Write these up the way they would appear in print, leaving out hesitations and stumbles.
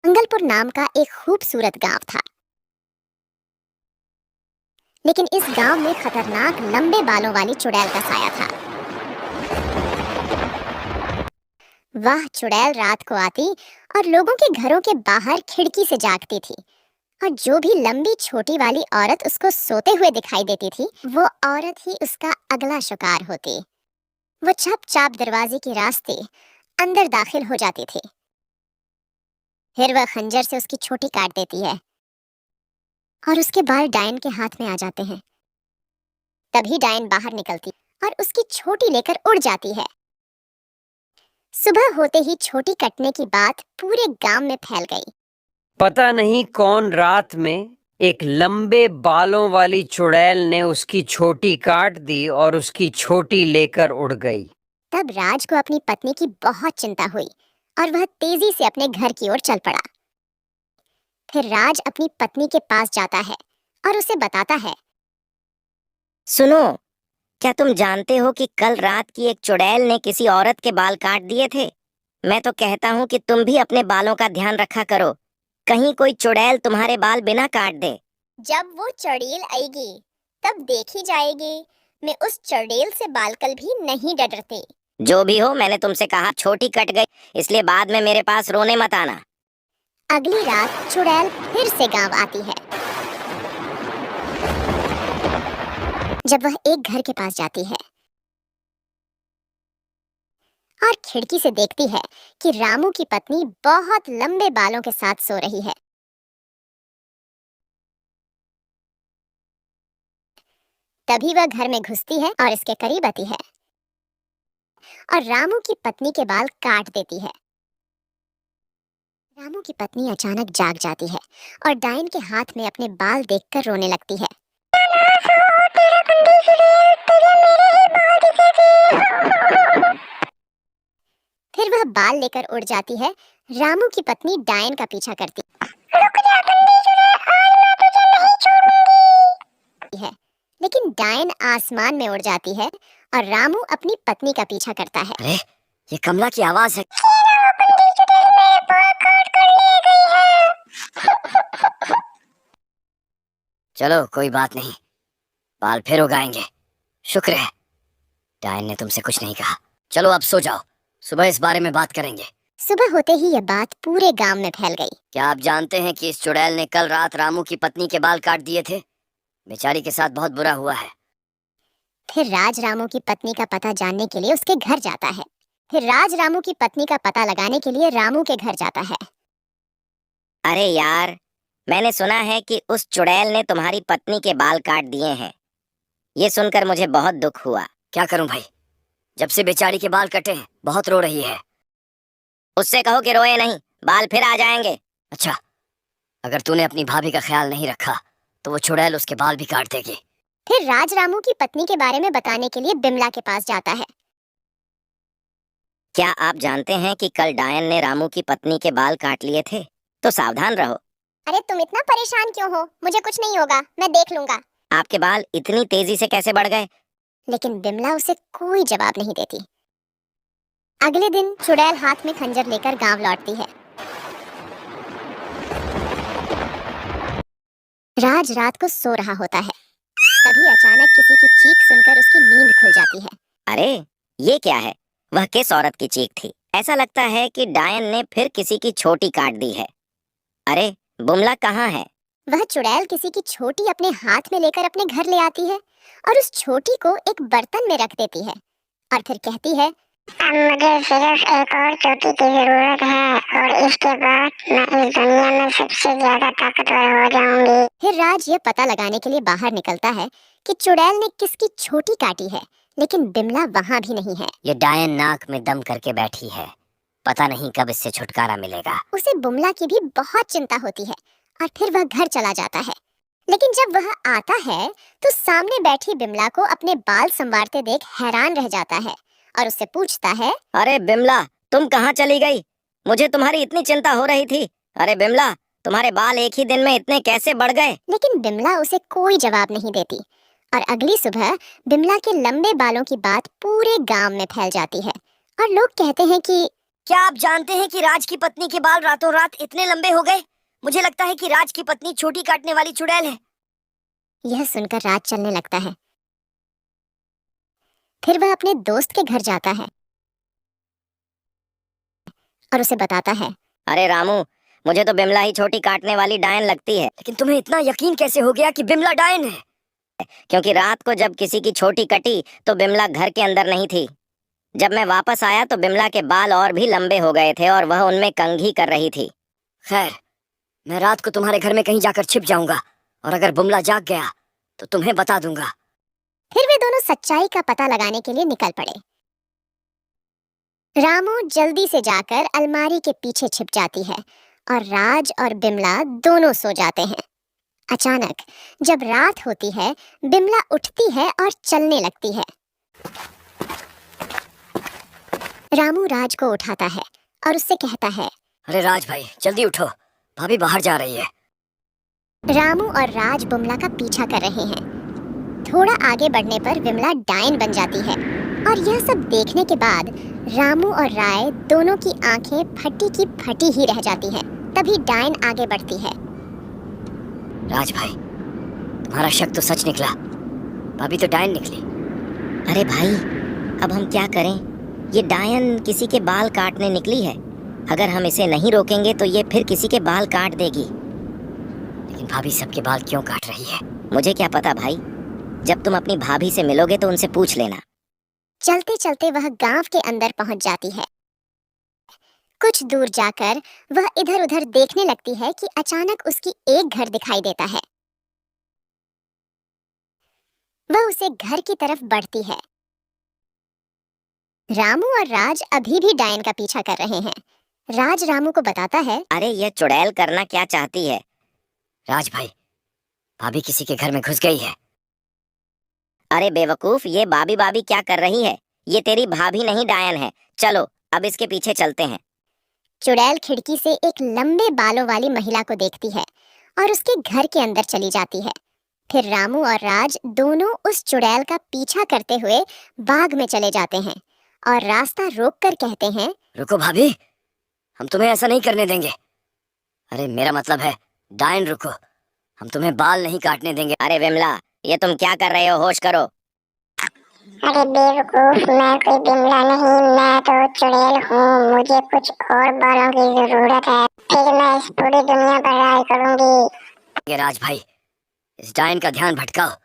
मंगलपुर नाम का एक खूबसूरत गांव था, लेकिन इस गांव में खतरनाक लंबे बालों वाली चुड़ैल का साया था। वह चुड़ैल रात को आती और लोगों के घरों के बाहर खिड़की से झांकती थी, और जो भी लंबी छोटी वाली औरत उसको सोते हुए दिखाई देती थी, वो औरत ही उसका अगला शिकार होती। वो चुप चाप दरवाजे के रास्ते अंदर दाखिल हो जाती थी। फिर वह खंजर से उसकी छोटी काट देती है और उसके बाल डायन के हाथ में आ जाते हैं। तभी डायन बाहर निकलती और उसकी छोटी लेकर उड़ जाती है। सुबह होते ही छोटी कटने की बात पूरे गांव में फैल गई। पता नहीं कौन रात में एक लंबे बालों वाली चुड़ैल ने उसकी छोटी काट दी और उसकी छोटी लेकर उड़ गई। तब राज को अपनी पत्नी की बहुत चिंता हुई और वह तेजी से अपने घर की ओर चल पड़ा। फिर राज अपनी पत्नी के पास जाता है और उसे बताता है, सुनो, क्या तुम जानते हो कि कल रात की एक चुड़ैल ने किसी औरत के बाल काट दिए थे? मैं तो कहता हूँ कि तुम भी अपने बालों का ध्यान रखा करो, कहीं कोई चुड़ैल तुम्हारे बाल बिना काट दे। जब वो चुड़ैल आएगी तब देखी जाएगी। मैं उस चुड़ैल से बालकल भी नहीं डरती। जो भी हो, मैंने तुमसे कहा छोटी कट गई, इसलिए बाद में मेरे पास रोने मत आना। अगली रात चुड़ैल फिर से गांव आती है। जब वह एक घर के पास जाती है और खिड़की से देखती है कि रामू की पत्नी बहुत लंबे बालों के साथ सो रही है, तभी वह घर में घुसती है और इसके करीब आती है और रामू की पत्नी के बाल काट देती है। रामू की पत्नी अचानक जाग जाती है और डायन के हाथ में अपने बाल देखकर रोने लगती है। फिर वह बाल लेकर उड़ जाती है। रामू की पत्नी डायन का पीछा करती है, लेकिन डायन आसमान में उड़ जाती है और रामू अपनी पत्नी का पीछा करता है। अरे, ये कमला की आवाज है। चलो, कोई बात नहीं, बाल फिर उगाएंगे। शुक्र है डायन ने तुमसे कुछ नहीं कहा। चलो अब सो जाओ, सुबह इस बारे में बात करेंगे। सुबह होते ही यह बात पूरे गांव में फैल गई। क्या आप जानते हैं कि इस चुड़ैल ने कल रात रामू की पत्नी के बाल काट दिए थे? बेचारी के साथ बहुत बुरा हुआ है। फिर राज रामू की पत्नी का पता जानने के लिए उसके घर जाता है। फिर राज रामू की पत्नी का पता लगाने के लिए रामू के घर जाता है। अरे यार, मैंने सुना है कि उस चुड़ैल ने तुम्हारी पत्नी के बाल काट दिए हैं। ये सुनकर मुझे बहुत दुख हुआ। क्या करूं भाई, जब से बेचारी के बाल कटे हैं बहुत रो रही है। उससे कहो कि रोए नहीं, बाल फिर आ जाएंगे। अच्छा, अगर तूने अपनी भाभी का ख्याल नहीं रखा तो वो चुड़ैल उसके बाल भी काट देगी। फिर राज रामू की पत्नी के बारे में बताने के लिए बिमला के पास जाता है। क्या आप जानते हैं कि कल डायन ने रामू की पत्नी के बाल काट लिए थे? तो सावधान रहो। अरे तुम इतना परेशान क्यों हो? मुझे कुछ नहीं होगा, मैं देख लूंगा। आपके बाल इतनी तेजी से कैसे बढ़ गए? लेकिन बिमला उसे कोई जवाब नहीं देती। अगले दिन चुड़ैल हाथ में खंजर लेकर गांव लौटती है। राज रात को सो रहा होता है, तभी अचानक किसी की चीख सुनकर उसकी नींद खुल जाती है। अरे, ये क्या है? वह किस औरत की चीख थी? ऐसा लगता है कि डायन ने फिर किसी की छोटी काट दी है। अरे, बुमला कहाँ है? वह चुड़ैल किसी की छोटी अपने हाथ में लेकर अपने घर ले आती है और उस छोटी को एक बर्तन में रख देती है और फिर कहती है, अब मुझे सिर्फ एक और चोटी की जरूरत है और इसके बाद मैं इस दुनिया में सबसे ज्यादा ताकतवर हो जाऊंगी। फिर राज ये पता लगाने के लिए बाहर निकलता है कि चुड़ैल ने किसकी छोटी काटी है, लेकिन बिमला वहाँ भी नहीं है। ये डायन नाक में दम करके बैठी है, पता नहीं कब इससे छुटकारा मिलेगा। उसे बुमला की भी बहुत चिंता होती है और फिर वह घर चला जाता है। लेकिन जब वह आता है तो सामने बैठी बिमला को अपने बाल संवारते देख हैरान रह जाता है और उससे पूछता है, अरे बिमला, तुम कहाँ चली गई? मुझे तुम्हारी इतनी चिंता हो रही थी। अरे बिमला, तुम्हारे बाल एक ही दिन में इतने कैसे बढ़ गए? लेकिन बिमला उसे कोई जवाब नहीं देती और अगली सुबह बिमला के लंबे बालों की बात पूरे गांव में फैल जाती है और लोग कहते हैं कि क्या आप जानते हैं कि राज की पत्नी के बाल रातों रात इतने लंबे हो गए? मुझे लगता है कि राज की पत्नी छोटी काटने वाली चुड़ैल है। यह सुनकर राज चलने लगता है। फिर वह अपने दोस्त के घर जाता है और उसे बताता है। अरे रामू, मुझे तो बिमला ही छोटी काटने वाली डायन लगती है। लेकिन तुम्हें इतना यकीन कैसे हो गया कि बिमला डायन है? क्योंकि रात को जब किसी की छोटी कटी तो बिमला घर के अंदर नहीं थी। जब मैं वापस आया तो बिमला के बाल और भी लंबे हो गए थे और वह उनमें कंघी कर रही थी। खैर, मैं रात को तुम्हारे घर में कहीं जाकर छिप जाऊंगा और अगर बिमला जाग गया तो तुम्हें बता दूंगा। फिर वे दोनों सच्चाई का पता लगाने के लिए निकल पड़े। रामू जल्दी से जाकर अलमारी के पीछे छिप जाती है और राज और बिमला दोनों सो जाते हैं। अचानक जब रात होती है, बिमला उठती है और चलने लगती है। रामू राज को उठाता है और उससे कहता है। अरे राज भाई, जल्दी उठो, भाभी बाहर जा रही है। रामू और राज बिमला का पीछा कर रहे हैं। थोड़ा आगे बढ़ने पर बिमला डायन बन जाती है और यह सब देखने के बाद रामू और राय दोनों की आंखें फटी की फटी ही रह जाती हैं। तभी डायन आगे बढ़ती है। राज भाई, तुम्हारा शक तो सच निकला, भाभी तो डायन निकली। अरे भाई, अब हम क्या करें? ये डायन किसी के बाल काटने निकली है। अगर हम इसे नहीं रोकेंगे तो ये फिर किसी के बाल काट देगी। लेकिन भाभी सबके बाल क्यों काट रही है? मुझे क्या पता भाई, जब तुम अपनी भाभी से मिलोगे तो उनसे पूछ लेना। चलते चलते वह गांव के अंदर पहुंच जाती है। कुछ दूर जाकर वह इधर उधर देखने लगती है कि अचानक उसकी एक घर दिखाई देता है। वह उसे घर की तरफ बढ़ती है। रामू और राज अभी भी डायन का पीछा कर रहे हैं। राज रामू को बताता है। अरे यह चुड़ैल करना क्या चाहती है? राज भाई, भाभी किसी के घर में घुस गई है। अरे बेवकूफ, ये बाबी बाबी क्या कर रही है? ये तेरी भाभी नहीं डायन है। चलो अब इसके पीछे चलते हैं। चुड़ैल खिड़की से एक लंबे बालों वाली महिला को देखती है और उसके घर के अंदर चली जाती है। फिर रामू और राज दोनों उस चुड़ैल का पीछा करते हुए बाग में चले जाते हैं और रास्ता रोककर कहते हैं। रुको भाभी, हम तुम्हें ऐसा नहीं करने देंगे। अरे मेरा मतलब है डायन, रुको, हम तुम्हें बाल नहीं काटने देंगे। अरे विमला, ये तुम क्या कर रहे हो? होश करो। अरे बेवकूफ, मैं कोई बिमला नहीं, मैं तो चुड़ैल हूँ। मुझे कुछ और बालों की जरूरत है, फिर मैं इस पूरी दुनिया पर राज करूंगी। राज भाई, इस डायन का ध्यान भटकाओ,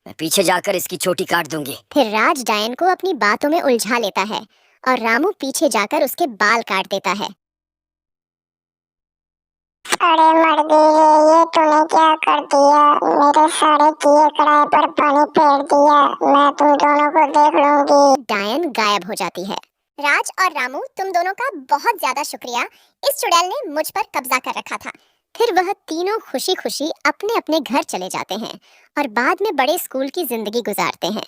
मैं पीछे जाकर इसकी चोटी काट दूंगी। फिर राज डायन को अपनी बातों में उलझा लेता है और रामू पीछे जाकर उसके बाल काट देता है। अरे मर्दे, ये तूने क्या कर दिया? मेरे सारे किए कड़ाई पर पानी फेर दिया। मैं तुम दोनों को देख लूंगी। डायन गायब हो जाती है। राज और रामू, तुम दोनों का बहुत ज्यादा शुक्रिया। इस चुड़ैल ने मुझ पर कब्जा कर रखा था। फिर वह तीनों खुशी खुशी अपने अपने घर चले जाते हैं और बाद में बड़े स्कूल की जिंदगी गुजारते हैं।